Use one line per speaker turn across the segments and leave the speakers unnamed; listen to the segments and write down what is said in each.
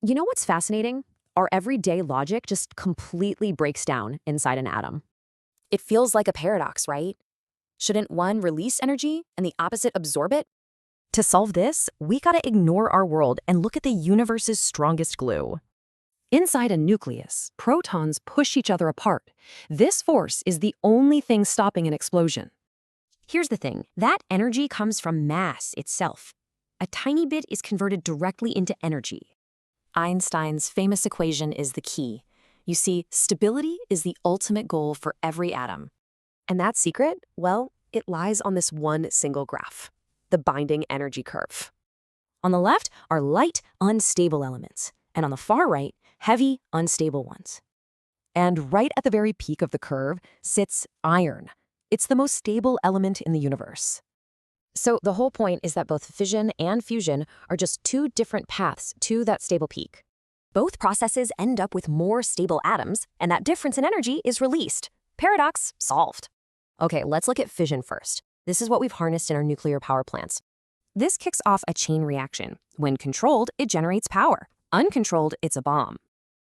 You know what's fascinating? Our everyday logic just completely breaks down inside an atom.
It feels like a paradox, right? Shouldn't one release energy and the opposite absorb it?
To solve this, we gotta ignore our world and look at the universe's strongest glue. Inside a nucleus, protons push each other apart. This force is the only thing stopping an explosion. Here's the thing, that energy comes from mass itself. A tiny bit is converted directly into energy.
Einstein's famous equation is the key. You see, stability is the ultimate goal for every atom.
And that secret, well, it lies on this one single graph, the binding energy curve. On the left are light, unstable elements, and on the far right, heavy, unstable ones. And right at the very peak of the curve sits iron. It's the most stable element in the universe. So the whole point is that both fission and fusion are just two different paths to that stable peak. Both processes end up with more stable atoms, and that difference in energy is released. Paradox solved. Okay, let's look at fission first. This is what we've harnessed in our nuclear power plants. This kicks off a chain reaction. When controlled, it generates power. Uncontrolled, it's a bomb.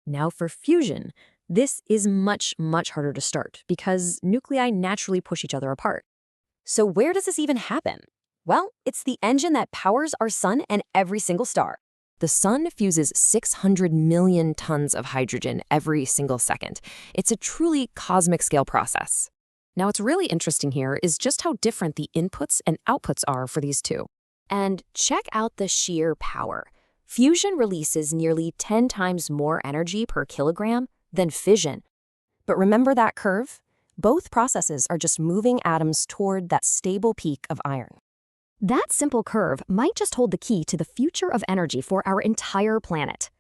Now for fusion, this is much, much harder to start because nuclei naturally push each other apart. So where does this even happen? Well, it's the engine that powers our sun and every single star. The sun fuses 600 million tons of hydrogen every single second. It's a truly cosmic scale process. Now, what's really interesting here is just how different the inputs and outputs are for these two. And check out the sheer power. Fusion releases nearly 10 times more energy per kilogram than fission. But remember that curve? Both processes are just moving atoms toward that stable peak of iron. That simple curve might just hold the key to the future of energy for our entire planet.